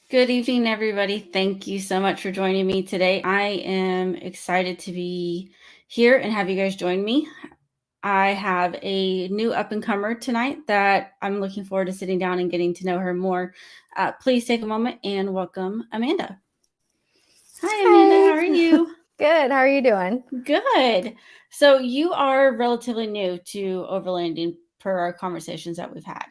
Good evening, everybody. Thank you so much for joining me today. I am excited to be here and have you guys join me. I have a new up and comer tonight that I'm looking forward to sitting down and getting to know her more. Please take a moment and welcome Amanda. Hi, Amanda. How Hi. are you? Good. How are you doing? Good. So, you are relatively new to overlanding per our conversations that we've had.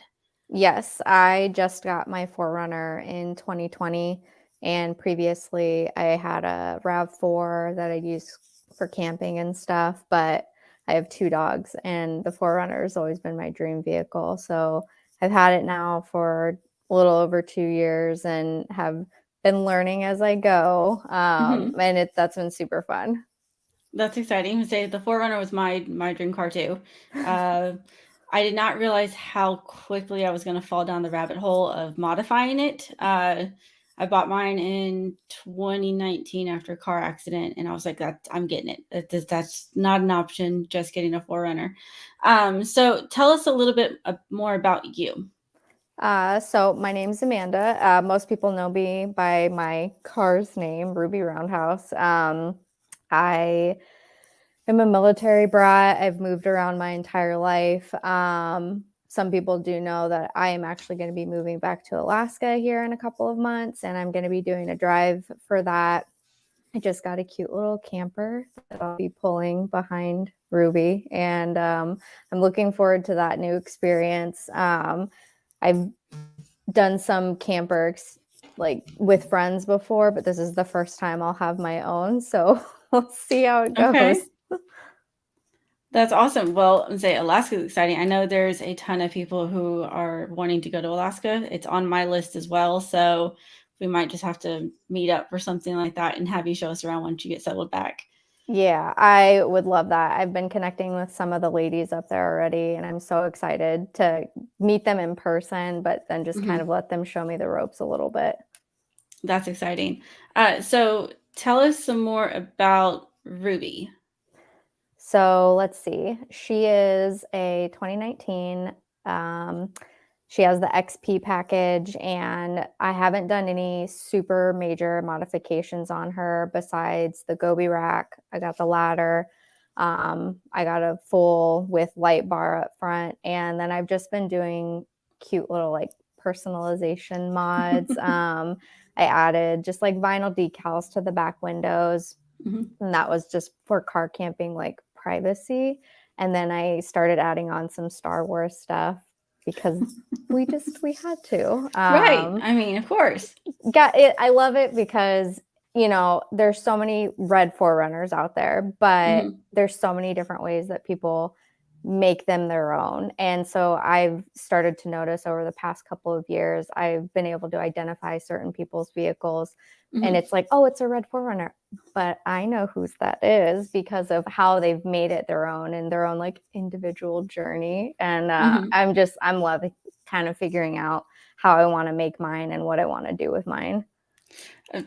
Yes, I just got my Forerunner in 2020, and previously I had a RAV4 that I'd use for camping and stuff, but I have two dogs, and the Forerunner has always been my dream vehicle. So I've had it now for a little over 2 years and have been learning as I go, Mm-hmm. and that's been super fun. That's exciting. To say the Forerunner was my dream car too. Uh, I did not realize how quickly I was going to fall down the rabbit hole of modifying it. I bought mine in 2019 after a car accident, and I was like, "That I'm getting it. That's not an option. Just getting a Forerunner." So tell us a little bit more about you. So my name's Amanda. Most people know me by my car's name, Ruby Roundhouse. I am a military brat. I've moved around my entire life. Some people do know that I am actually going to be moving back to Alaska here in a couple of months, and I'm going to be doing a drive for that. I just got a cute little camper that I'll be pulling behind Ruby, and I'm looking forward to that new experience. I've done some camper like with friends before, but this is the first time I'll have my own. So we'll see how it goes. Okay. That's awesome. Well, I'd say Alaska is exciting. I know there's a ton of people who are wanting to go to Alaska. It's on my list as well. So we might just have to meet up for something like that and have you show us around once you get settled back. Yeah, I would love that. I've been connecting with some of the ladies up there already, and I'm so excited to meet them in person, but then just kind Hmm. of let them show me the ropes a little bit. That's exciting. So tell us some more about Ruby. So let's see. She is a 2019. Um, she has the XP package, and I haven't done any super major modifications on her besides the Gobi rack. I got the ladder. I got a full with light bar up front, and then I've just been doing cute little like personalization mods. I added just like vinyl decals to the back windows, Hmm. and that was just for car camping, like privacy. And then I started adding on some Star Wars stuff because we had to. Right. I mean, of course. Got it. I love it because there's so many red forerunners out there, but Hmm. there's so many different ways that people make them their own. And so I've started to notice over the past couple of years, I've been able to identify certain people's vehicles, and Hmm. it's like, oh, it's a red forerunner, but I know whose that is because of how they've made it their own and their own like individual journey. And Hmm. I'm loving kind of figuring out how I want to make mine and what I want to do with mine.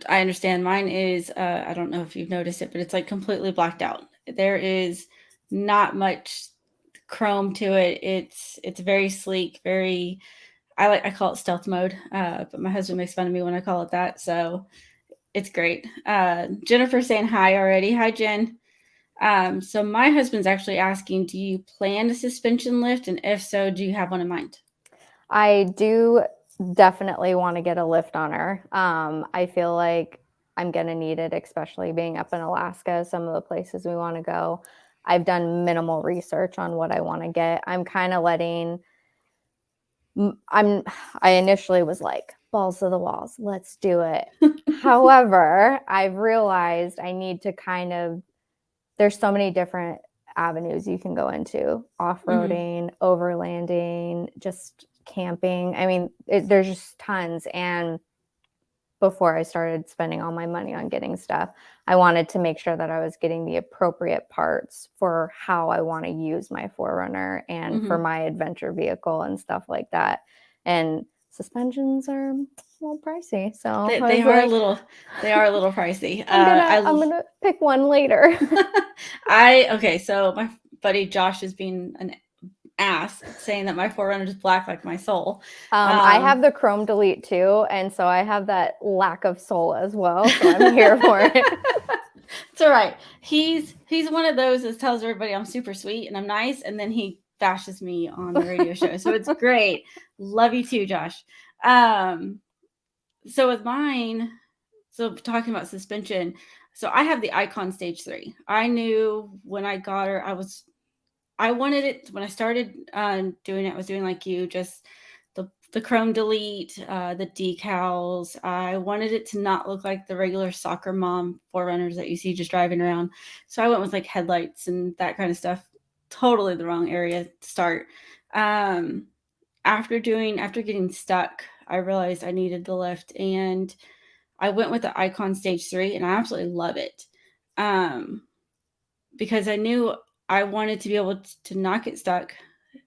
I understand. Mine is, I don't know if you've noticed it, but it's like completely blacked out. There is not much chrome to it. It's very sleek, very I call it stealth mode. But my husband makes fun of me when I call it that. So it's great. Jennifer's saying hi already. Hi, Jen. So my husband's actually asking, do you plan a suspension lift? And if so, do you have one in mind? I do definitely want to get a lift on her. I feel like I'm going to need it, especially being up in Alaska, some of the places we want to go. I've done minimal research on what I want to get. I'm kind of letting I'm I initially was like balls to the walls, let's do it. However, I've realized I need to kind of there's so many different avenues you can go into: Mm-hmm. off-roading, overlanding, just camping. I mean, there's just tons. And before I started spending all my money on getting stuff, I wanted to make sure that I was getting the appropriate parts for how I want to use my Forerunner and for Mm-hmm. my adventure vehicle and stuff like that. And suspensions are a little pricey, so They, I they was are a like, little they are a little pricey. I'm gonna pick one later. Okay. So my buddy Josh is being an ass saying that my 4Runner is black like my soul. I have the chrome delete too, and so I have that lack of soul as well. So I'm here for it. It's all right. He's one of those that tells everybody I'm super sweet and I'm nice, and then he bashes me on the radio show. So it's great. Love you too, Josh. So with mine, so talking about suspension, so I have the Icon Stage 3. I knew when I got her, I wanted it when I started doing it. I was doing like you, just the chrome delete, the decals. I wanted it to not look like the regular soccer mom 4Runners that you see just driving around. So I went with like headlights and that kind of stuff. Totally the wrong area to start. After getting stuck, I realized I needed the lift, and I went with the Icon Stage 3, and I absolutely love it. Because I knew I wanted to be able to not get stuck,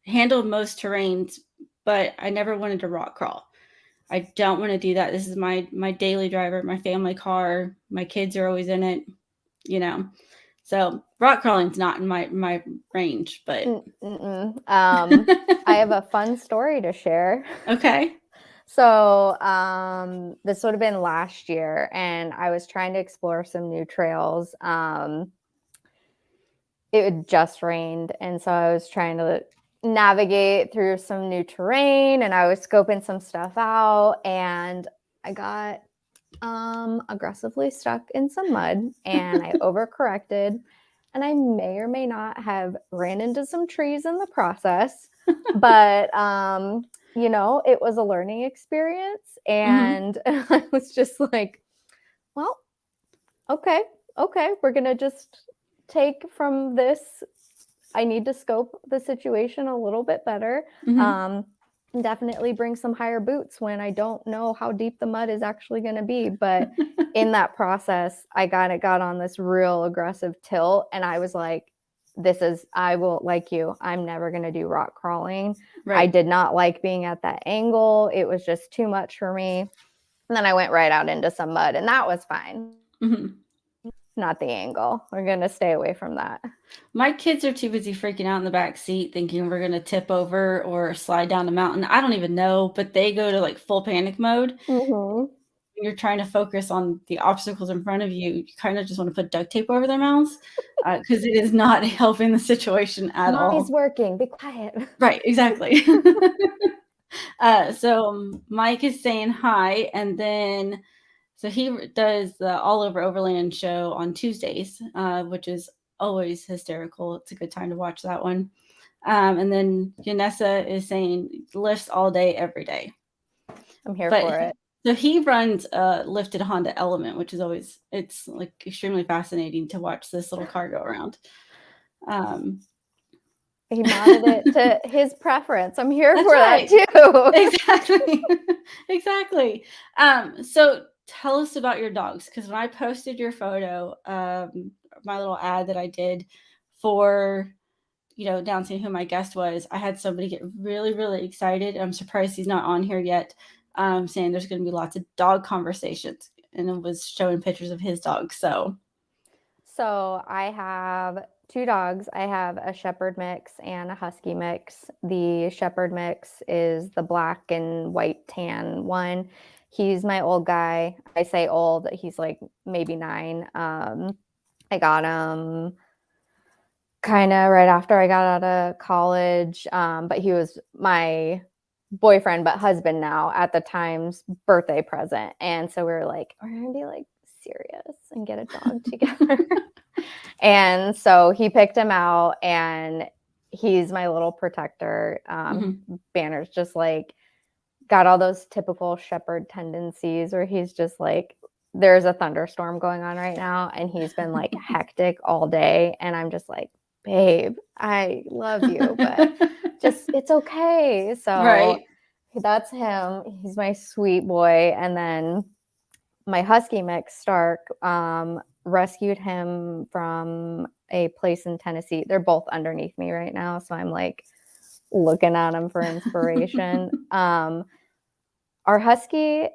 handle most terrains, but I never wanted to rock crawl. I don't want to do that. This is my daily driver, my family car. My kids are always in it, you know. So rock crawling's not in my range, but I have a fun story to share. Okay. So this would have been last year, and I was trying to explore some new trails. It had just rained, and so I was trying to navigate through some new terrain, and I was scoping some stuff out, and I got aggressively stuck in some mud, and I overcorrected, and I may or may not have ran into some trees in the process, but you know, it was a learning experience, and I was just like, well, okay, we're gonna just take from this. I need to scope the situation a little bit better. Definitely bring some higher boots when I don't know how deep the mud is actually going to be. But in that process, I got on this real aggressive tilt, and I was like, I will, like you, I'm never going to do rock crawling. Right. I did not like being at that angle. It was just too much for me. And then I went right out into some mud, and that was fine. Not the angle. We're going to stay away from that. My kids are too busy freaking out in the back seat thinking we're going to tip over or slide down the mountain. I don't even know, but they go to like full panic mode. You're trying to focus on the obstacles in front of you. You kind of just want to put duct tape over their mouths because it is not helping the situation at all. Mommy's working. Be quiet. Right, exactly. So Mike is saying hi, and then so he does the All Over Overland show on Tuesdays, which is always hysterical. It's a good time to watch that one. And then Janessa is saying lifts all day, every day. I'm here for it. So he runs a lifted Honda Element, which is always, it's like extremely fascinating to watch this little car go around. He modded it to his preference. I'm here for that too. Exactly. Exactly. So tell us about your dogs, because when I posted your photo, my little ad that I did for, you know, announcing who my guest was, I had somebody get really, really excited. I'm surprised he's not on here yet, saying there's going to be lots of dog conversations, and it was showing pictures of his dog. So I have 2 dogs. I have a Shepherd mix and a Husky mix. The Shepherd mix is the black and white tan one. He's my old guy. I say old, he's like maybe 9. I got him kind of right after I got out of college, but he was my boyfriend, but husband now, at the time's birthday present. And so we were like, we're going to be like serious and get a dog together. And so he picked him out, and he's my little protector. Banner's just like got all those typical shepherd tendencies where he's just like, there's a thunderstorm going on right now, and he's been like hectic all day. And I'm just like, babe, I love you, but just, it's okay. So that's him. He's my sweet boy. And then my Husky mix, Stark, rescued him from a place in Tennessee. They're both underneath me right now, so I'm like looking at them for inspiration. Our Husky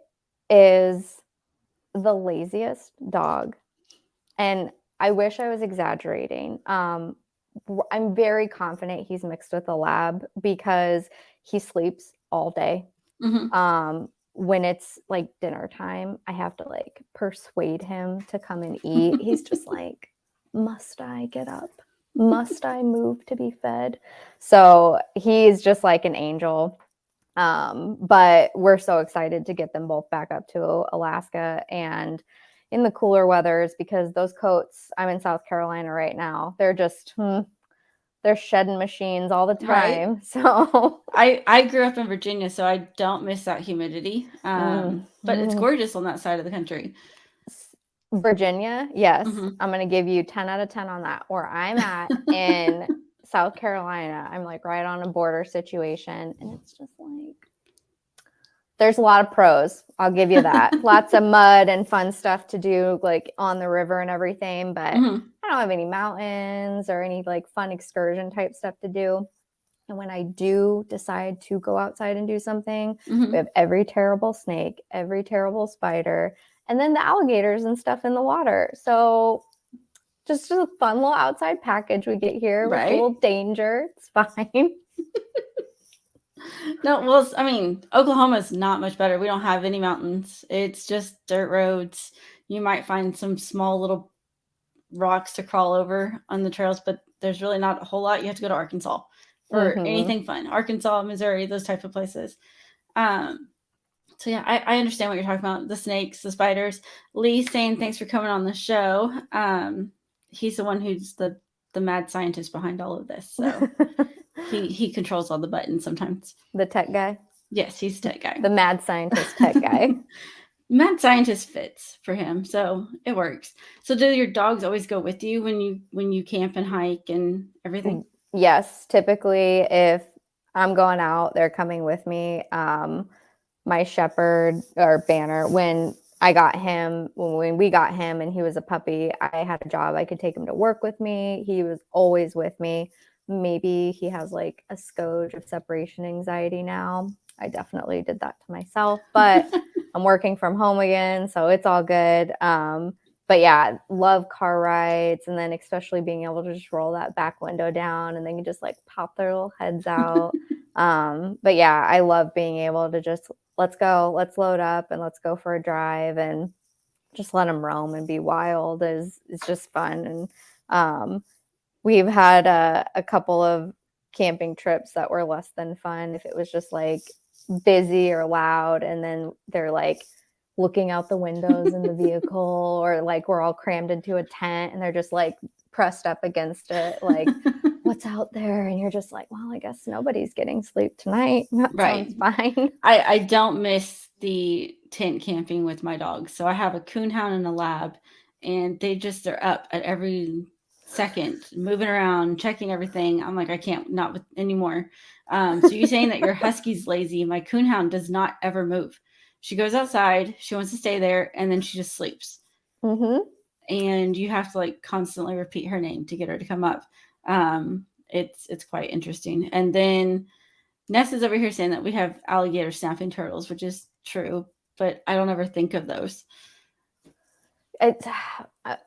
is the laziest dog, and I wish I was exaggerating, I'm very confident he's mixed with a lab because he sleeps all day. Mhm. When it's like dinner time, I have to like persuade him to come and eat. He's just like, must I get up? Must I move to be fed? So he's just like an angel. But we're so excited to get them both back up to Alaska and in the cooler weathers because those coats, I'm in South Carolina right now, they're just, they're shedding machines all the Right. time. So, I grew up in Virginia, so I don't miss that humidity. But it's mm. gorgeous on that side of the country. Virginia, yes, Mhm. I'm going to give you 10 out of 10 on that. Where I'm at in South Carolina, I'm like right on a border situation, and it's just like, there's a lot of pros. I'll give you that. Lots of mud and fun stuff to do, like on the river and everything. But Mhm. I don't have any mountains or any like fun excursion type stuff to do. And when I do decide to go outside and do something, we Mhm. have every terrible snake, every terrible spider, and then the alligators and stuff in the water. So just a fun little outside package we get here with a Right? little danger. It's fine. No, well, I mean, Oklahoma's not much better. We don't have any mountains. It's just dirt roads. You might find some small little rocks to crawl over on the trails, but there's really not a whole lot. You have to go to Arkansas for Mm-hmm. anything fun. Arkansas, Missouri, those type of places. Um, so yeah, I understand what you're talking about. The snakes, the spiders. Lee's saying thanks for coming on the show. He's the one who's the mad scientist behind all of this. So he controls all the buttons sometimes. The tech guy, Yes, he's a tech guy. the mad scientist tech guy. Mad scientist fits for him, so it works. So do your dogs always go with you when you camp and hike and everything? Yes, typically if I'm going out, they're coming with me. My shepherd or Banner, when we got him and he was a puppy, I had a job. I could take him to work with me. He was always with me. Maybe he has like a scourge of separation anxiety now. I definitely did that to myself, but I'm working from home again, so it's all good. But yeah, love car rides, and then especially being able to just roll that back window down and then you just like pop their little heads out. But yeah, I love being able to just let's go, let's load up and let's go for a drive and just let them roam and be wild is just fun. And we've had a couple of camping trips that were less than fun if it was just like busy or loud and then they're like looking out the windows in the vehicle or like we're all crammed into a tent and they're just like pressed up against it like what's out there and you're just like well I guess nobody's getting sleep tonight. That Right. sounds fine. I don't miss the tent camping with my dogs. So I have a coonhound and a lab, and they're up at every second, moving around, checking everything. I'm like, I can't, not with anymore. So you saying that your husky's lazy? My coonhound does not ever move. She goes outside, she wants to stay there, and then she just sleeps. Mm-hmm. And you have to like constantly repeat her name to get her to come up. It's quite interesting. And then Ness is over here saying that we have alligator snapping turtles, which is true, but I don't ever think of those. It's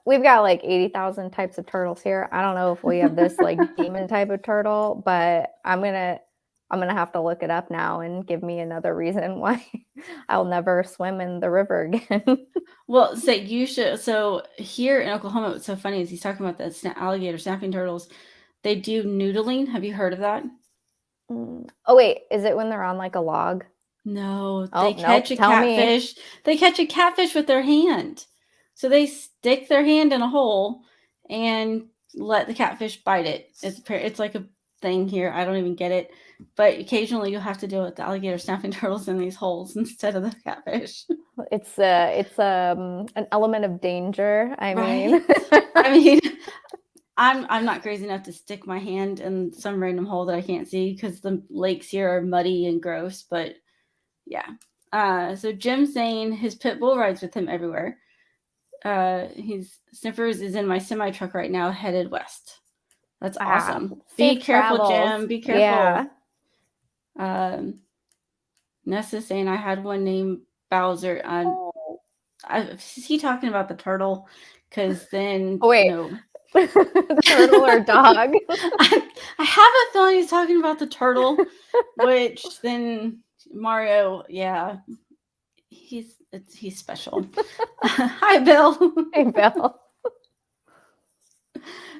we've got like 80,000 types of turtles here. I don't know if we have this like demon type of turtle, but I'm gonna have to look it up now and give me another reason why I'll never swim in the river again. Well, so you should. So here in Oklahoma, what's so funny is he's talking about the alligator snapping turtles. They do noodling. Have you heard of that? Oh wait, is it when they're on like a log? No, they Oh catch nope, a tell me. catfish. They catch a catfish with their hand. So they stick their hand in a hole and let the catfish bite it. It's like a thing here. I don't even get it. But occasionally you'll have to deal with the alligator snapping turtles in these holes instead of the catfish. It's an element of danger. I mean, Right? I mean, I'm not crazy enough to stick my hand in some random hole that I can't see because the lakes here are muddy and gross, but yeah. So Jim's saying his pit bull rides with him everywhere. His Sniffers is in my semi truck right now, headed west. That's awesome. Be safe careful, travels. Jim. Be Yeah. careful. Um, Nessa saying I had one named Bowser. Oh. Is he talking about the turtle? Because then Oh wait, no. Turtle or dog? I have a feeling he's talking about the turtle, which then Mario, yeah, he's special. Hi, Bill. Hey, Bill.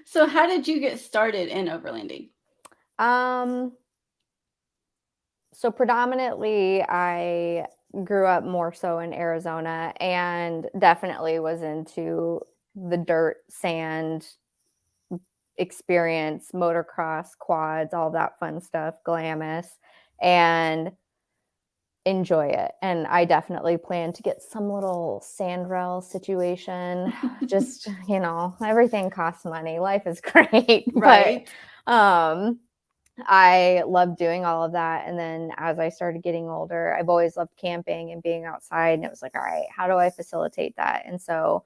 So, how did you get started in overlanding? Um, so predominantly I grew up more so in Arizona and definitely was into the dirt, sand experience, motocross, quads, all that fun stuff, glamis, and enjoy it. And I definitely plan to get some little sandrail situation. Just, everything costs money. Life is great. But Right. um I love doing all of that. And then as I started getting older, I've always loved camping and being outside. And it was like, all right, how do I facilitate that? And so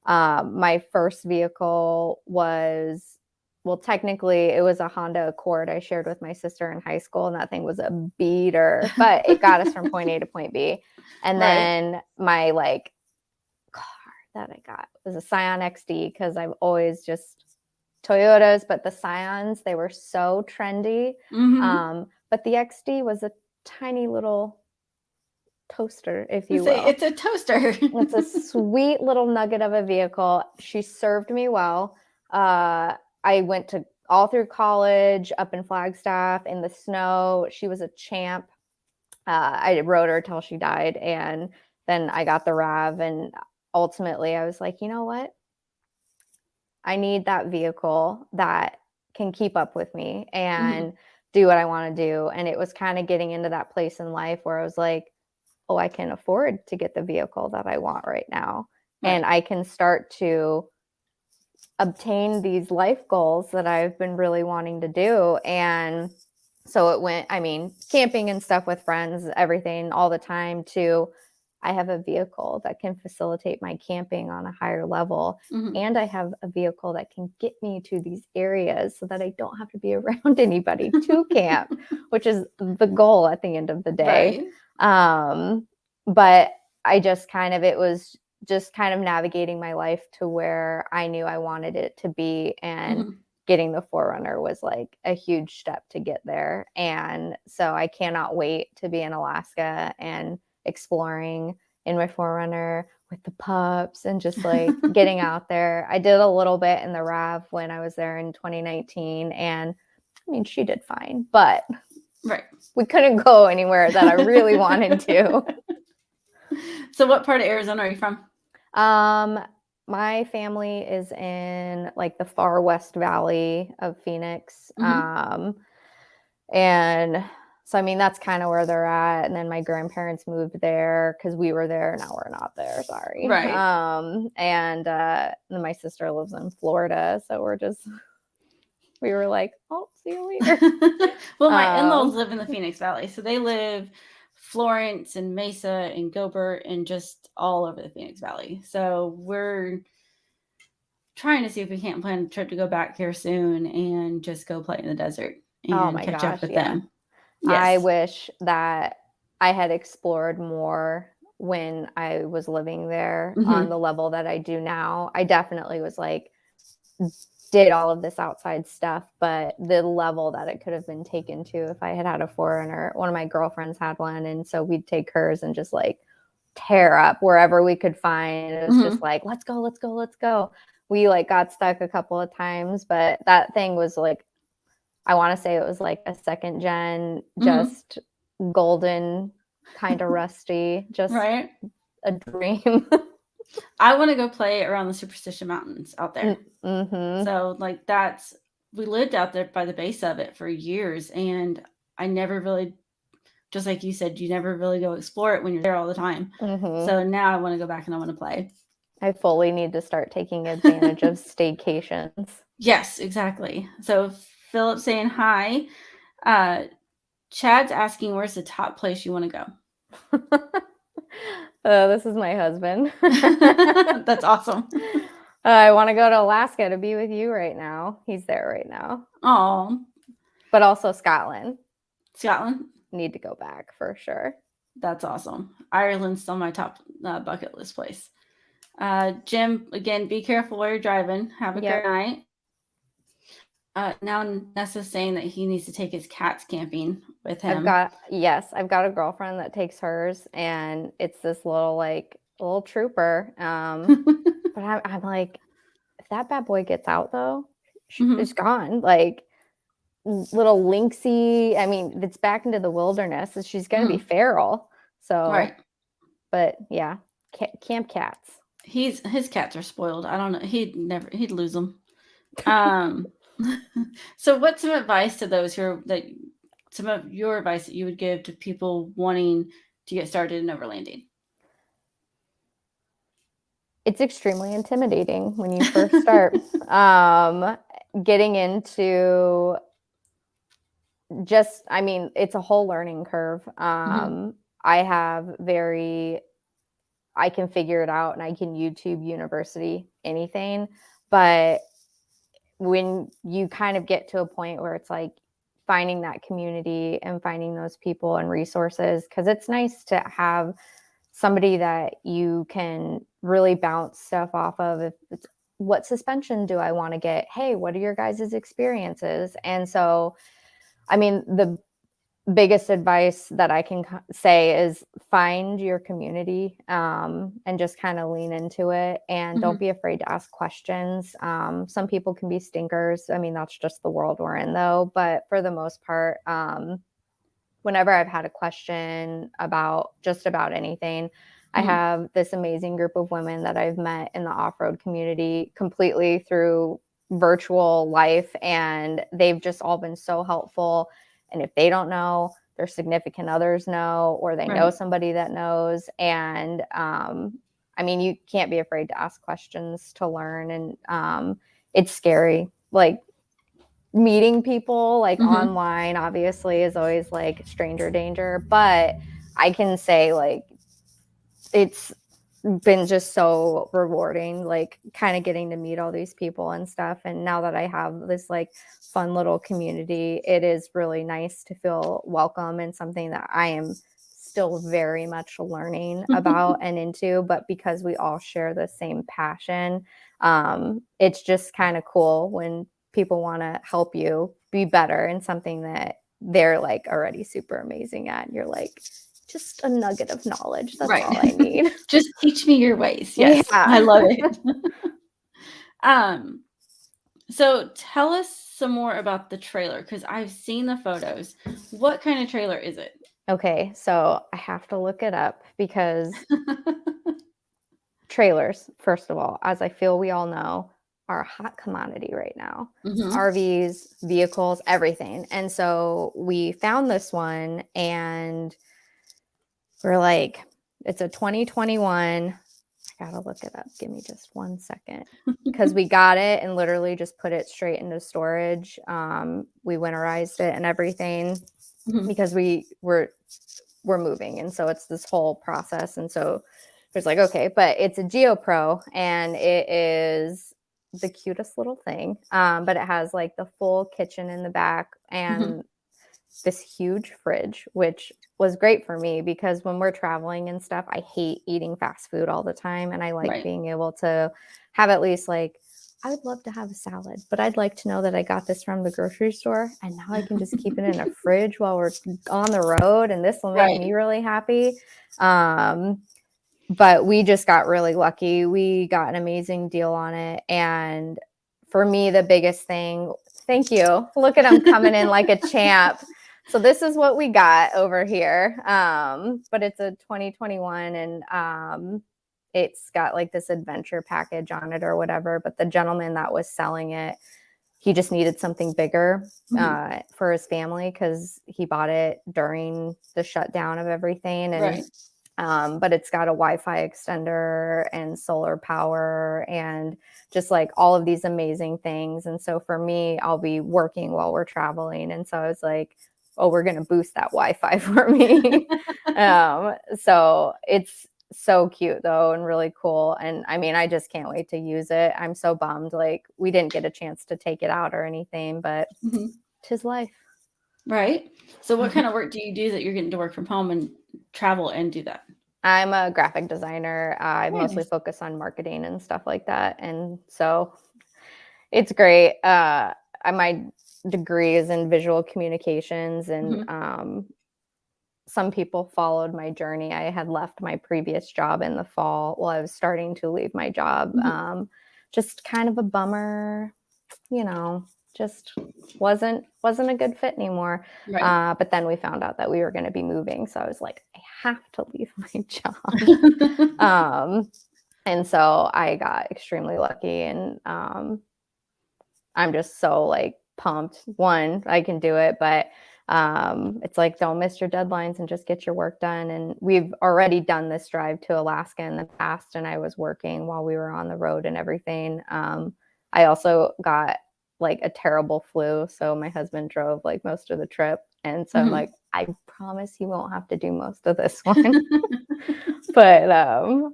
my first vehicle was, well, technically it was a Honda Accord I shared with my sister in high school, and that thing was a beater, but it got us from point A to point B. And Right. then my like car that I got was a Scion XD because I've always just Toyotas, but the Scions, they were so trendy. Mm-hmm. But the XD was a tiny little toaster, if I you say will. it's a toaster. It's a sweet little nugget of a vehicle. She served me well. I went to all through college, up in Flagstaff, in the snow. She was a champ. I rode her till she died, and then I got the RAV. And ultimately, I was like, you know what? I need that vehicle that can keep up with me Mm-hmm. and do what I want to do. And it was kind of getting into that place in life where I was like, oh, I can afford to get the vehicle that I want right now. Right. And I can start to obtain these life goals that I've been really wanting to do. And so it went, I mean, camping and stuff with friends, everything all the time, to I have a vehicle that can facilitate my camping on a higher level. Mm-hmm. And I have a vehicle that can get me to these areas so that I don't have to be around anybody to camp, which is the goal at the end of the day. Right. But I just kind of, it was just kind of navigating my life to where I knew I wanted it to be. And Mm-hmm. getting the Forerunner was like a huge step to get there. And so I cannot wait to be in Alaska and exploring in my Forerunner with the pups and just like getting out there. I did a little bit in the RAV when I was there in 2019. And I mean, she did fine, but Right. we couldn't go anywhere that I really wanted to. So, what part of Arizona are you from? My family is in like the far west valley of Phoenix. Mm-hmm. And so, I mean, that's kind of where they're at. And then my grandparents moved there because we were there. Now we're not there. Sorry. Right. And then my sister lives in Florida. So we were like, oh, see you later. Well, my in-laws Um, live in the Phoenix Valley, so they live Florence and Mesa and Gilbert and just all over the Phoenix Valley. So we're trying to see if we can't plan a trip to go back here soon and just go play in the desert oh and my catch up gosh. with Yeah. them. I Yes. wish that I had explored more when I was living there on Mm-hmm. the level that I do now. I definitely was like, did all of this outside stuff, but the level that it could have been taken to if I had had a Forerunner. One of my girlfriends had one, and so we'd take hers and just like tear up wherever we could find. It was just Mm-hmm. like, let's go, let's go, let's go. We like got stuck a couple of times, but that thing was like, I want to say it was like a second gen, Mm-hmm. just golden, kind of rusty, just Right. a dream. I want to go play around the Superstition Mountains out there. Mm-hmm. So, like, we lived out there by the base of it for years, and I never really, just like you said, you never really go explore it when you're there all the time. Mm-hmm. So now I want to go back and I want to play. I fully need to start taking advantage of staycations. Yes, exactly. So Philip saying hi. Uh, Chad's asking where's the top place you want to This is my husband. go. That's awesome. I want to go to Alaska to be with you right now. He's there right now. Oh, But also Scotland. Scotland. Need to go back for sure. That's awesome. Ireland's still my top bucket list place. Jim, again, be careful while you're driving. Have a great Yep. night. Now Nessa's saying that he needs to take his cats camping with him. I've got a girlfriend that takes hers, and it's this little trooper. But I'm like, if that bad boy gets out though, it's gone. Like little lynxy. I mean, it's back into the wilderness. She's gonna be feral. So, Right. but yeah, camp cats. His cats are spoiled. I don't know. He'd lose them. So what's some advice to those some of your advice that you would give to people wanting to get started in overlanding? It's extremely intimidating when you first start. Getting into I mean, it's a whole learning curve. I can figure it out and I can YouTube University anything. But when you kind of get to a point where it's like finding that community and finding those people and resources, because it's nice to have somebody that you can really bounce stuff off of. If it's, what suspension do I want to get? Hey, what are your guys' experiences? And so, I mean, the biggest advice that I can say is find your community, and just kind of lean into it, and don't be afraid to ask questions. Some people can be stinkers. I mean, that's just the world we're in though. But for the most part, whenever I've had a question about just about anything, I have this amazing group of women that I've met in the off-road community completely through virtual life. And they've just all been so helpful. And if they don't know, their significant others know, or they know somebody that knows. And I mean, you can't be afraid to ask questions to learn. And it's scary. Like meeting people like online obviously is always like stranger danger. But I can say like it's been just so rewarding, like kind of getting to meet all these people and stuff. And now that I have this like fun little community, it is really nice to feel welcome in something that I am still very much learning about and into. But because we all share the same passion, it's just kind of cool when people want to help you be better in something that they're like already super amazing at. You're like, just a nugget of knowledge. That's all I need. Just teach me your ways. Yes. Yeah. I love it. So tell us some more about the trailer, because I've seen the photos. What kind of trailer is it? Okay, so I have to look it up because trailers, first of all, as I feel we all know, are a hot commodity right now. RVs, vehicles, everything. And so we found this one and we're like, it's a 2021. I gotta look it up. Give me just 1 second. Because we got it and literally just put it straight into storage. We winterized it and everything because we're moving. And so it's this whole process. And so it's like, okay, but it's a GeoPro and it is the cutest little thing. But it has like the full kitchen in the back and this huge fridge, which was great for me because when we're traveling and stuff, I hate eating fast food all the time. And I like being able to have at least like, I would love to have a salad, but I'd like to know that I got this from the grocery store and now I can just keep it in a fridge while we're on the road. And this will make me really happy. But we just got really lucky. We got an amazing deal on it. And for me, the biggest thing, thank you. Look at him coming in like a champ. So this is what we got over here. But it's a 2021 and it's got like this adventure package on it or whatever. But the gentleman that was selling it, he just needed something bigger for his family because he bought it during the shutdown of everything. And but it's got a Wi-Fi extender and solar power and just like all of these amazing things. And so for me, I'll be working while we're traveling. And so I was like, oh, we're going to boost that Wi-Fi for me. So it's so cute though and really cool. And I mean, I just can't wait to use it. I'm so bummed. Like we didn't get a chance to take it out or anything, but 'tis life. Right. So what kind of work do you do that you're getting to work from home and travel and do that? I'm a graphic designer. I Very mostly nice. focus on marketing and stuff like that. And so it's great. My degree is in visual communications, and Mhm. some people followed my journey. I had left my previous job in the fall. Well, I was starting to leave my job. Mhm. Just kind of a bummer, you know, just wasn't a good fit anymore. Right. But then we found out that we were going to be moving, so I was like, I have to leave my job. um, and so I got extremely lucky, and I'm just so like pumped. One, I can do it, but it's like don't miss your deadlines and just get your work done. And we've already done this drive to Alaska in the past, and I was working while we were on the road and everything. I also got like a terrible flu, so my husband drove like most of the trip, and so I'm Mhm. like, I promise you won't have to do most of this one. But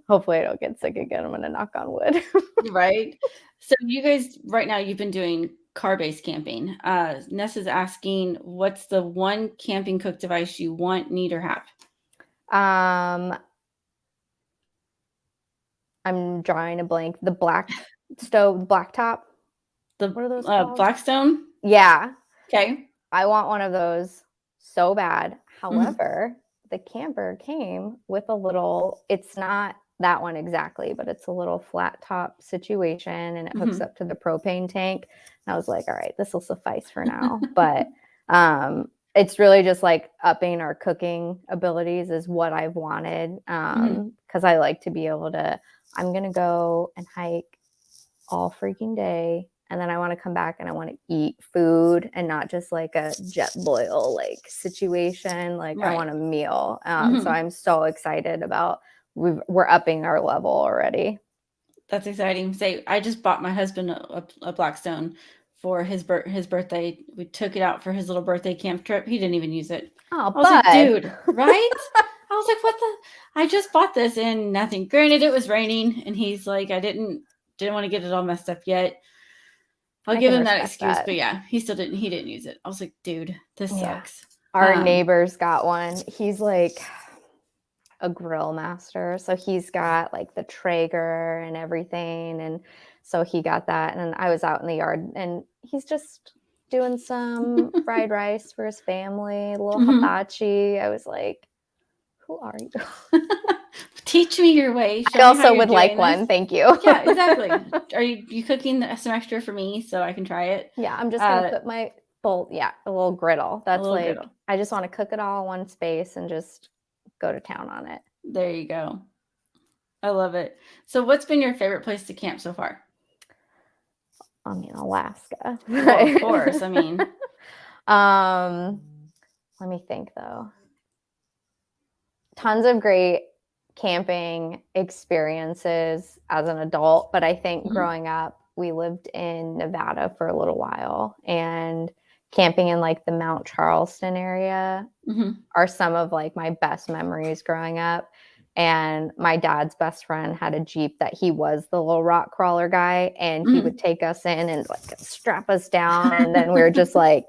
hopefully I don't get sick again. I'm gonna knock on wood. Right? So you guys right now you've been doing car-based camping. Nessa's asking, what's the one camping cook device you want, need, or have? um I'm drawing a blank. The black stove, black top. The What are those called? Blackstone? Yeah, Okay. I want one of those so bad. Mhm. However, the camper came with a little, it's not that one exactly, but it's a little flat top situation and it hooks Mhm. up to the propane tank. And I was like, all right, this will suffice for now. But it's really just like upping our cooking abilities is what I've wanted. Mhm. Because I like to be able to, I'm going to go and hike all freaking day. And then I want to come back and I want to eat food and not just like a jet boil like situation. Like I Right. want a meal. So Mhm. I'm so excited about we're upping our level already. That's exciting. Say, I just bought my husband a Blackstone for his birthday. We took it out for his little birthday camp trip. He didn't even use it. Oh, I was like, bud. dude, right? I was like, what the? I just bought this and nothing. Granted, it was raining, and he's like, I didn't want to get it all messed up yet. I'll I give can him that respect excuse, that. but yeah, he didn't use it. I was like, dude, this Yeah. sucks. Our Um, neighbor's got one. He's like a grill master. So he's got like the Traeger and everything. And so he got that. And I was out in the yard and he's just doing some fried rice for his family, a little mhm. hibachi. I was like, who are you? Teach me your way. I Show me how also you're would like doing this. one. Thank you. Yeah, exactly. Are you cooking some extra for me so I can try it? Yeah, I'm just going to Uh, put my bowl, yeah, a little griddle. a That's little like, griddle. I just want to cook it all in one space and just go to town on it. There you go. I love it. So, what's been your favorite place to camp so far? I mean, Alaska. Well, of course. I mean, um, let me think though. Tons of great camping experiences as an adult, but I think mhm, growing up, we lived in Nevada for a little while, and camping in like the Mount Charleston area mhm, are some of like my best memories growing up. And my dad's best friend had a Jeep that he was the little rock crawler guy, and he would mhm. take us in and like strap us down, and then we were just like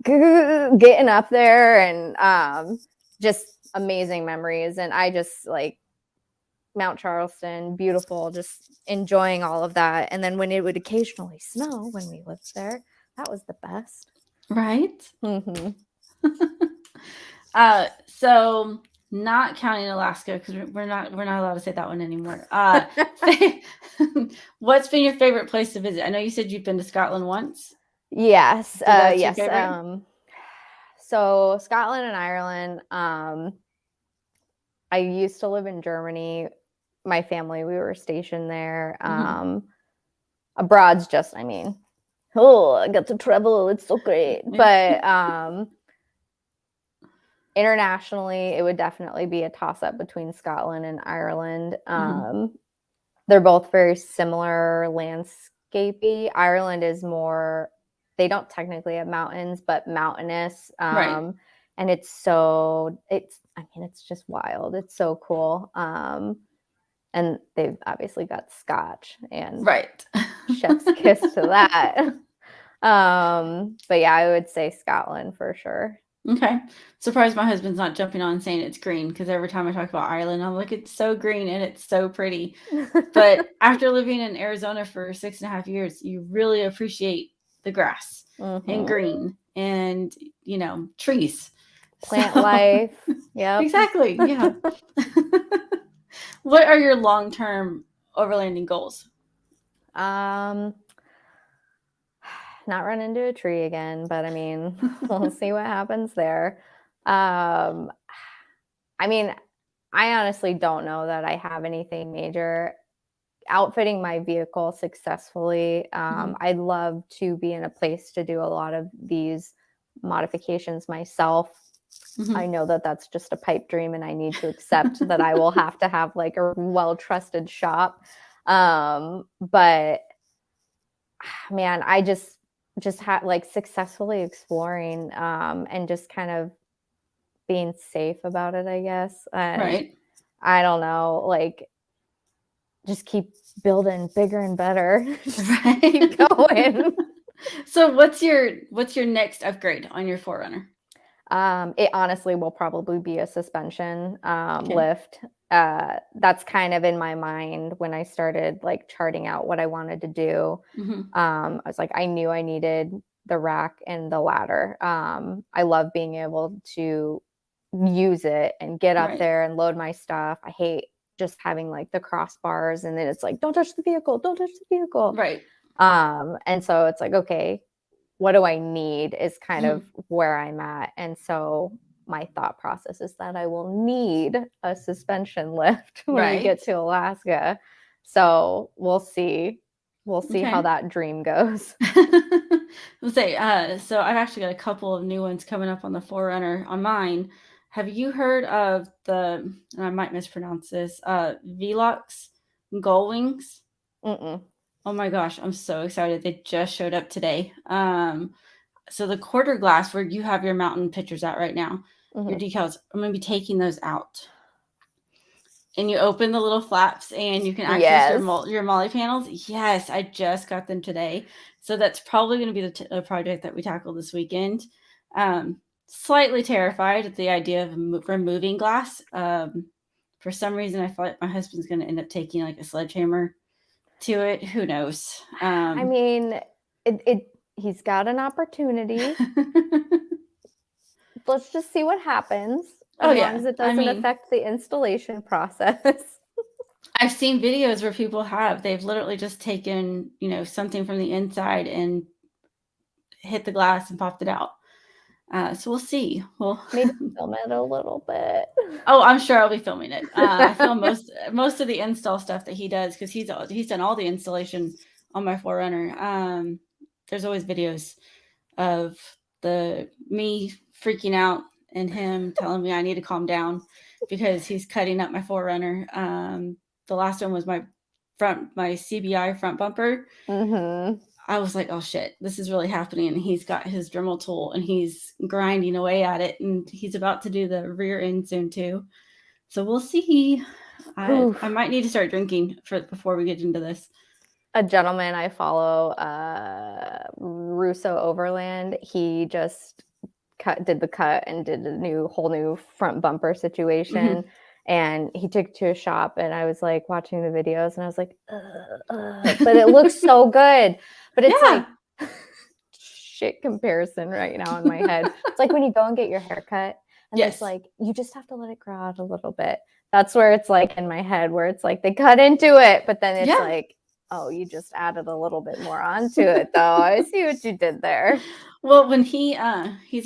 getting up there, and just amazing memories. And I just like Mount Charleston, beautiful, just enjoying all of that. And then when it would occasionally snow when we lived there, that was the best. Right? Mm-hmm. So not counting Alaska because we're not allowed to say that one anymore. What's been your favorite place to visit? I know you said you've been to Scotland once, Yes, so that's your yes. favorite. So Scotland and Ireland. I used to live in Germany. My family, we were stationed there. Hmm. Abroad's just, I mean, oh, I got to travel. It's so great. But internationally, it would definitely be a toss up between Scotland and Ireland. Hmm. They're both very similar landscapey. Ireland is more, they don't technically have mountains, but mountainous. Right, And it's so, I mean, it's just wild. It's so cool. And they've obviously got scotch and right. chef's kiss to that. But yeah, I would say Scotland for sure. Okay. Surprised my husband's not jumping on and saying it's green because every time I talk about Ireland, I'm like, it's so green and it's so pretty. But after living in Arizona for 6.5 years, you really appreciate the grass and Mhm. green and, trees. So, Plant life. Yep. exactly. Yeah. What are your long term overlanding goals? Um, not run into a tree again, but I mean, we'll see what happens there. Um, I mean, I honestly don't know that I have anything major. Outfitting my vehicle successfully. Mhm. I'd love to be in a place to do a lot of these modifications myself. I Mhm. know that that's just a pipe dream, and I need to accept that I will have to have like a well trusted shop. But man, I just had like successfully exploring and just kind of being safe about it, I guess. And Right. I don't know, like just keep building bigger and better. Just keep Right. going. So what's your next upgrade on your Forerunner? It honestly will probably be a suspension Okay. lift. That's kind of in my mind when I started like charting out what I wanted to do. Mhm. I was like, I knew I needed the rack and the ladder. I love being able to use it and get up Right. there and load my stuff. I hate just having like the crossbars and then it's like, don't touch the vehicle, don't touch the vehicle. Right. And so it's like, okay, what do I need is kind of Mhm. where I'm at. And so my thought process is that I will need a suspension lift when we Right. get to Alaska. So we'll see. We'll see how Okay. that dream goes. Let's say, so I've actually got a couple of new ones coming up on the Forerunner on mine. Have you heard of and I might mispronounce this, Velux Gull Wings? Mm-mm. Oh my gosh, I'm so excited. They just showed up today. So the quarter glass where you have your mountain pictures at right now, your Mm-hmm. decals, I'm going to be taking those out. And you open the little flaps and you can access your Yes. your molly panels. Yes, I just got them today. So that's probably going to be the project that we tackle this weekend. Slightly terrified at the idea of removing glass. For some reason, I feel like my husband's going to end up taking like a sledgehammer to it. Who knows? I mean, he's got an opportunity. Let's just see what happens Oh as long yeah, as it I doesn't mean, affect the installation process. I've seen videos where they've literally just taken, something from the inside and hit the glass and popped it out. So we'll see. Well, Maybe film it a little bit. oh, I'm sure I'll be filming it. I film most of the install stuff that he does because he's done all the installation on my Forerunner. There's always videos of the me freaking out and him telling me I need to calm down because he's cutting up my Forerunner. The last one was my CBI front bumper. Mm-hmm. I was like, oh shit, this is really happening. And he's got his Dremel tool and he's grinding away at it. And he's about to do the rear end soon too. So we'll see. I Oof. might need to start drinking before we get into this. A gentleman I follow, Russo Overland, he just did the cut and did a whole new front bumper situation. Mm-hmm. And he took it to a shop, and I was like watching the videos, and I was like, but it looks so good. But it's Yeah. like shit comparison right now in my head. It's like when you go and get your hair cut, and it's Yes. like you just have to let it grow out a little bit. That's where it's like in my head, where it's like they cut into it, but then it's Yeah. like, oh, you just added a little bit more onto it, though. I see what you did there. Well, when he's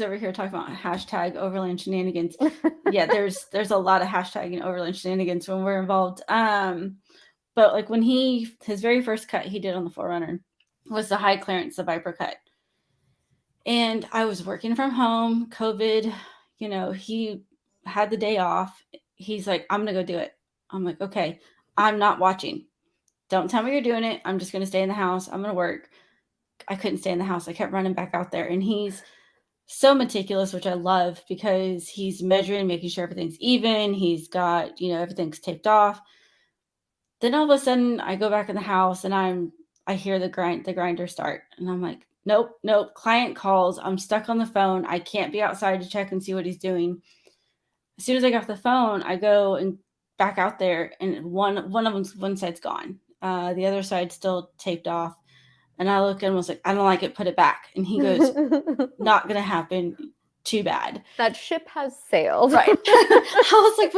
over here talking about hashtag overland shenanigans. Yeah, there's a lot of hashtag and overland shenanigans when we're involved. But like when his very first cut he did on the Forerunner was the high clearance, the Viper cut. And I was working from home, COVID, he had the day off. He's like, I'm gonna go do it. I'm like, okay, I'm not watching. Don't tell me you're doing it. I'm just gonna stay in the house. I'm gonna work. I couldn't stay in the house. I kept running back out there. And he's so meticulous, which I love because he's measuring, making sure everything's even. He's got, everything's taped off. Then all of a sudden I go back in the house and I hear the grinder start. And I'm like, Nope, nope. Client calls. I'm stuck on the phone. I can't be outside to check and see what he's doing. As soon as I got off the phone, I go and back out there, and one side's gone. The other side's still taped off. And I looked and was like, I don't like it. Put it back. And he goes, not gonna happen. Too bad. That ship has sailed. Right. I was like,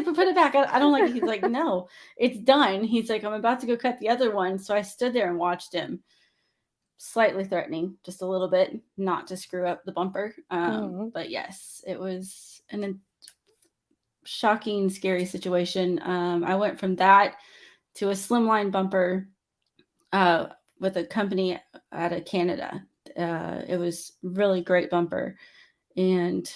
but put it back. I don't like it. He's like, no, it's done. He's like, I'm about to go cut the other one. So I stood there and watched him, slightly threatening, just a little bit, not to screw up the bumper. But yes, it was an shocking, scary situation. I went from that to a slimline bumper with a company out of Canada. It was really great bumper. And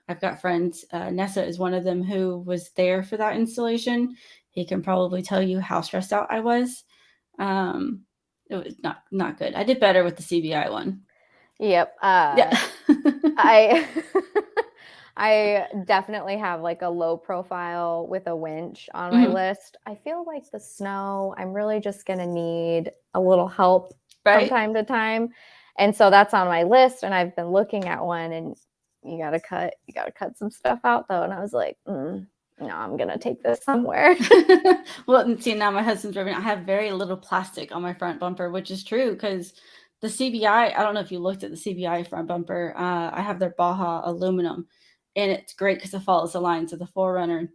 I've got friends. Nessa is one of them who was there for that installation. He can probably tell you how stressed out I was. It was not good. I did better with the CBI one. Yep. Yeah. I I definitely have like a low profile with a winch on my list. I feel like the snow, I'm really just going to need a little help from time to time. And so that's on my list, and I've been looking at one, and you got to cut some stuff out though. And I was like, no, I'm going to take this somewhere. Well, see, now my husband's driving. I have very little plastic on my front bumper, which is true because the CBI, I don't know if you looked at the CBI front bumper. I have their Baja aluminum, and it's great because it follows the lines of the Forerunner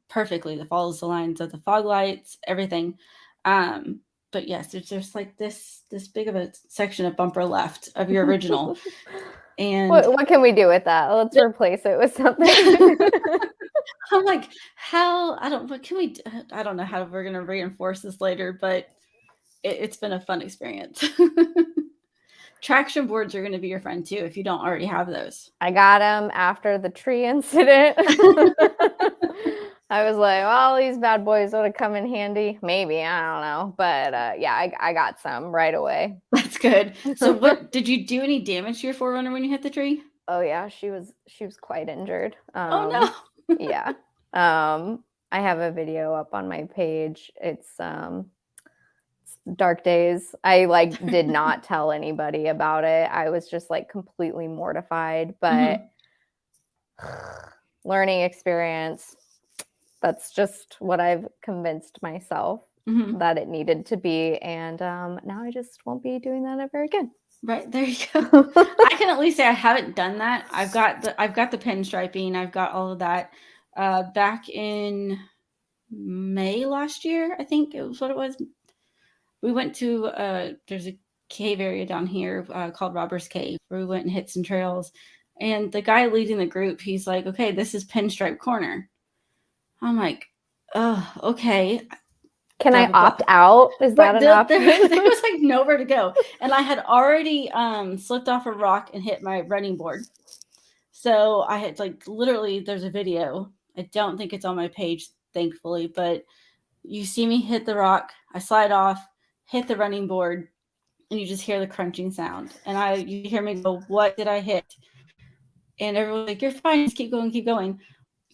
perfectly. It follows the lines of the fog lights, everything. But yes, there's just like this big of a section of bumper left of your original. And what can we do with that? Let's replace it with something. I'm like, what can we, I don't know how we're going to reinforce this later, but it's been a fun experience. Traction boards are going to be your friend too if you don't already have those. I got them after the tree incident. I was like, well, these bad boys would have come in handy. Maybe, I don't know. But yeah, I got some right away. That's good. So what, did you do any damage to your Forerunner when you hit the tree? Oh yeah, she was quite injured. Oh no. Yeah. I have a video up on my page. It's dark days. I like did not tell anybody about it. I was just like completely mortified, but learning experience. That's just what I've convinced myself that it needed to be. And now I just won't be doing that ever again. Right, there you go. I can at least say I haven't done that. I've got the pinstriping. I've got all of that. Back in May last year, I think it was what it was. We went to there's a cave area down here called Robbers Cave where we went and hit some trails. And the guy leading the group, he's like, okay, this is Pinstripe Corner. I'm like, oh, okay. Can I opt out? Is that an option? There was like nowhere to go. And I had already slipped off a rock and hit my running board. So I had like literally, there's a video. I don't think it's on my page, thankfully, but you see me hit the rock. I slide off, hit the running board, and you just hear the crunching sound. And you hear me go, what did I hit? And everyone's like, you're fine. Just keep going, keep going.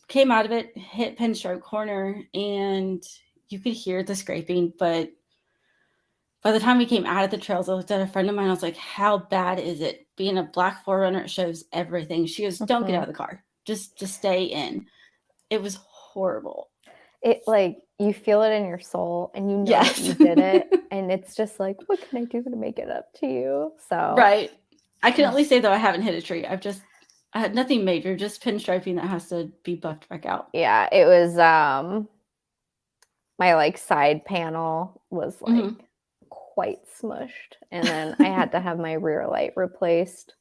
Came out of it, hit Pinstripe Corner, and you could hear the scraping. But by the time we came out of the trails, I looked at a friend of mine. I was like, how bad is it? Being a black Forerunner, it shows everything. She goes, don't get out of the car. Just stay in. It was horrible. It like you feel it in your soul and you know that you did it. And it's just like, what can I do to make it up to you? So right. I can at least say though I haven't hit a tree. I had nothing major, just pinstriping that has to be buffed back out. Yeah, it was my like side panel was like quite smushed, and then I had to have my rear light replaced.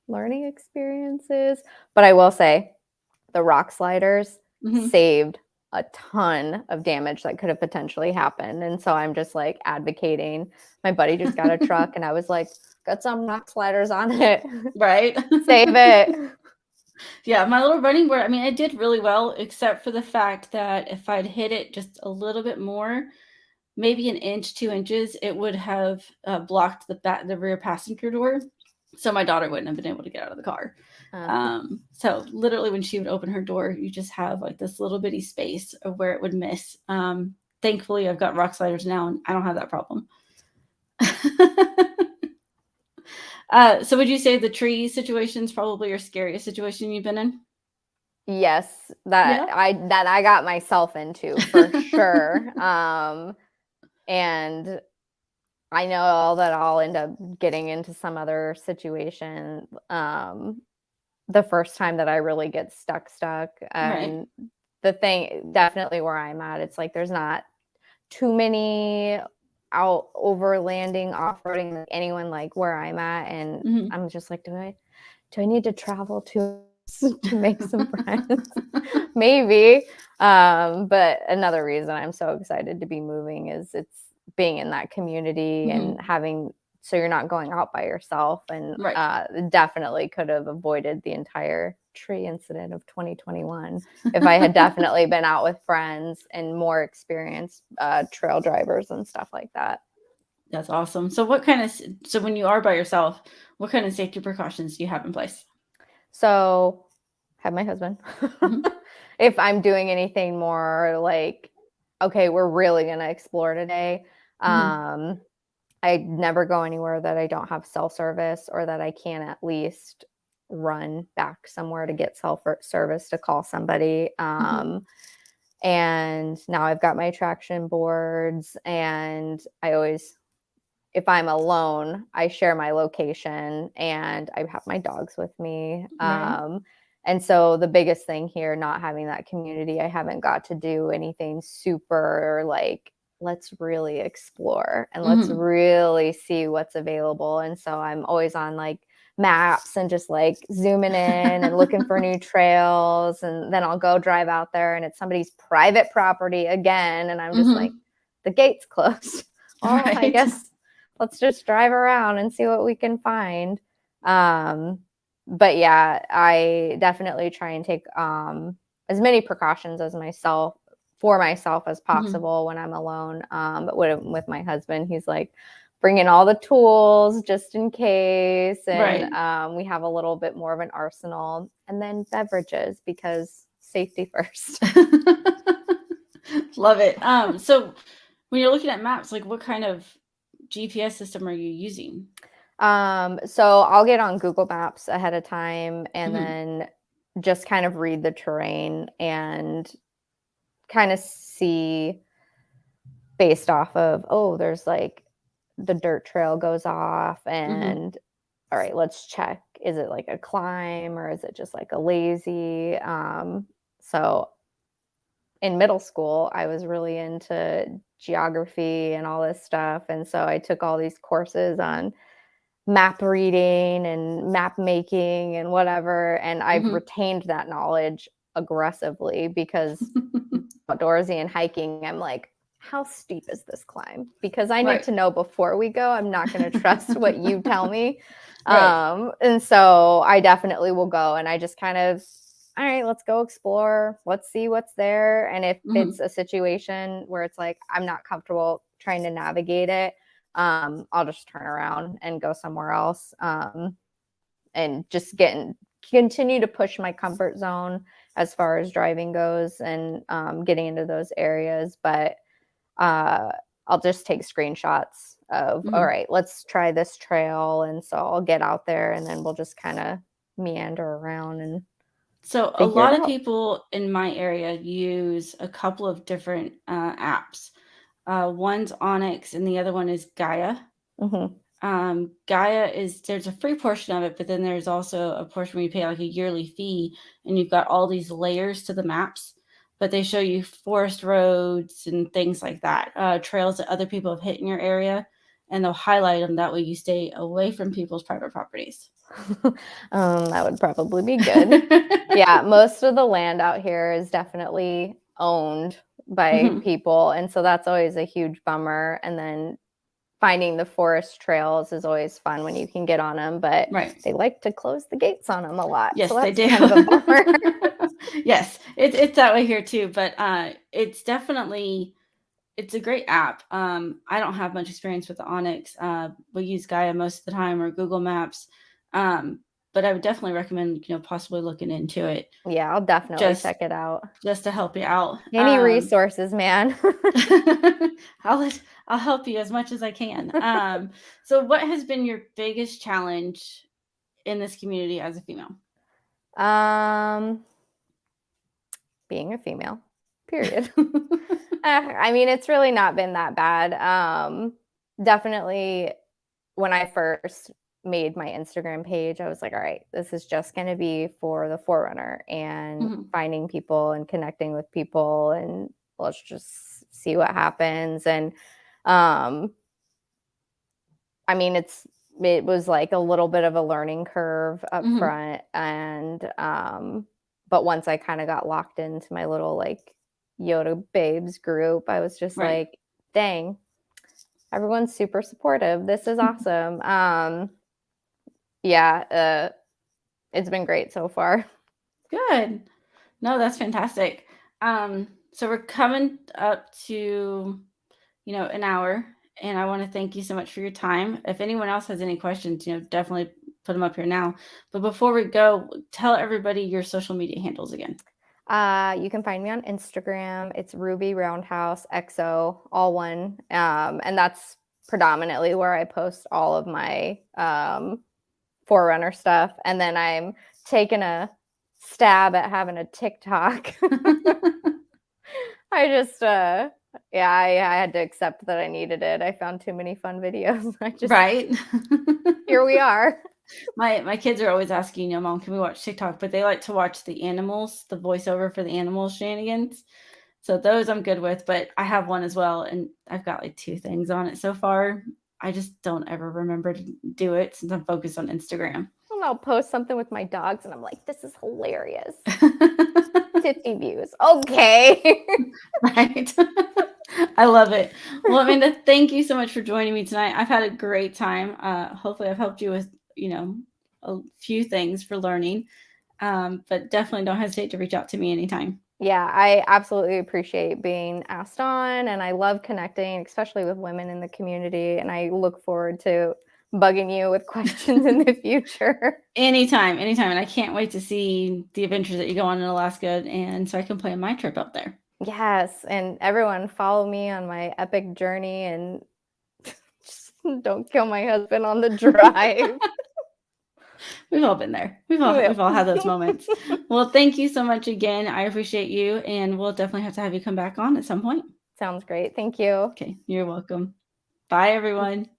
Learning experiences, but I will say the rock sliders saved a ton of damage that could have potentially happened. And so I'm just like advocating. My buddy just got a truck and I was like, got some rock sliders on it. Right. Save it. Yeah, my little running board, I mean, I did really well, except for the fact that if I'd hit it just a little bit more, maybe an inch, 2 inches, it would have blocked the rear passenger door. So my daughter wouldn't have been able to get out of the car. So literally when she would open her door, you just have like this little bitty space of where it would miss. Thankfully, I've got rock sliders now and I don't have that problem. So would you say the tree situation is probably your scariest situation you've been in? Yes, Yeah. that I got myself into for sure. And I know that I'll end up getting into some other situation the first time that I really get stuck. Right. And the thing definitely where I'm at, it's like there's not too many out overlanding, off-roading like anyone like where I'm at. And Mhm. I'm just like, do I need to travel to to make some friends? Maybe. But another reason I'm so excited to be moving is it's being in that community and Mhm. having so you're not going out by yourself and Right. definitely could have avoided the entire tree incident of 2021 if I had definitely been out with friends and more experienced trail drivers and stuff like that. That's awesome. So what kind of so when you are by yourself, what kind of safety precautions do you have in place? So, have my husband. Mhm. If I'm doing anything more like, okay, we're really gonna explore today. Mhm. Um, I never go anywhere that I don't have cell service or that I can at least run back somewhere to get cell service to call somebody. Mhm. And now I've got my traction boards, and I always if I'm alone, I share my location and I have my dogs with me. Right. And so the biggest thing here, not having that community, I haven't got to do anything super like, let's really explore and let's Mhm. really see what's available. And so I'm always on like maps and just like zooming in and looking for new trails. And then I'll go drive out there and it's somebody's private property again. And I'm just like, Mhm. the gate's closed. Well, I Right. guess let's just drive around and see what we can find. Um, but yeah, I definitely try and take as many precautions as myself for myself as Mhm. possible when I'm alone. But with my husband, he's like bringing all the tools just in case, and Right. we have a little bit more of an arsenal, and then beverages because safety first. Love it. So when you're looking at maps, like what kind of GPS system are you using? So I'll get on Google Maps ahead of time and Mhm. then just kind of read the terrain and kind of see based off of, oh, there's like the dirt trail goes off Mhm. and all right, let's check. Is it like a climb or is it just like a lazy? So in middle school, I was really into geography and all this stuff. And so I took all these courses on map reading and map making and whatever. And I've Mhm. retained that knowledge aggressively because outdoorsy and hiking, I'm like, how steep is this climb? Because I need Right. to know before we go. I'm not going to trust what you tell me. Right. And so I definitely will go and I just kind of, all right, let's go explore. Let's see what's there. And if it's Mhm. a situation where it's like, I'm not comfortable trying to navigate it, I'll just turn around and go somewhere else. And just continue to push my comfort zone as far as driving goes and getting into those areas. But uh, I'll just take screenshots of, all Mhm. right, let's try this trail. And so I'll get out there and then we'll just kind of meander around and So a figure it lot of out. people in my area use a couple of different apps. One's Onyx and the other one is Gaia. Hmm. Gaia is there's a free portion of it, but then there's also a portion where you pay like a yearly fee, and you've got all these layers to the maps. But they show you forest roads and things like that, trails that other people have hit in your area, and they'll highlight them. That way, you stay away from people's private properties. That would probably be good. Yeah, most of the land out here is definitely owned by Mhm. people, and so that's always a huge bummer. And then finding the forest trails is always fun when you can get on them, but Right. they like to close the gates on them a lot, so Yes, they that's do. kind of a bummer. Yes, it's that way here too, but it's definitely it's a great app. I don't have much experience with the Onyx. We use Gaia most of the time or Google Maps. Um, but I would definitely recommend, possibly looking into it Yeah, I'll definitely just check it out. just to help you out. Any resources, man. I'll I'll help you as much as I can. So what has been your biggest challenge in this community as a female? Um, being a female, period. I mean, it's really not been that bad. Definitely when I first made my Instagram page, I was like, all right, this is just going to be for the Forerunner and Mhm. finding people and connecting with people, and let's just see what happens. And um, I mean, it was like a little bit of a learning curve up Mhm. front, and but once I kind of got locked into my little like Yoda babes group, I was just Right. like, dang, everyone's super supportive. This is awesome. Yeah, it's been great so far. Good. No, that's fantastic. So we're coming up to, an hour, and I want to thank you so much for your time. If anyone else has any questions, definitely put them up here now. But before we go, tell everybody your social media handles again. You can find me on Instagram. It's Ruby Roundhouse XO, all one. And that's predominantly where I post all of my Forerunner stuff. And then I'm taking a stab at having a TikTok. I just, yeah, I had to accept that I needed it. I found too many fun videos. Right. Here we are. My kids are always asking, Mom, can we watch TikTok? But they like to watch the animals, the voiceover for the animal shenanigans. So those I'm good with, but I have one as well, and I've got like 2 things on it so far. I just don't ever remember to do it since I'm focused on Instagram. And I'll post something with my dogs, and I'm like, this is hilarious. 50 views. Okay. Right. I love it. Well, Amanda, thank you so much for joining me tonight. I've had a great time. Hopefully I've helped you with, a few things for learning. But definitely don't hesitate to reach out to me anytime. Yeah, I absolutely appreciate being asked on, and I love connecting, especially with women in the community. And I look forward to bugging you with questions in the future. Anytime, anytime. And I can't wait to see the adventures that you go on in Alaska, and so I can plan my trip up there. Yes, and everyone follow me on my epic journey, and just don't kill my husband on the drive. We've all been there. We've all had those moments. Well, thank you so much again. I appreciate you, and we'll definitely have to have you come back on at some point. Sounds great. Thank you. Okay, you're welcome. Bye, everyone.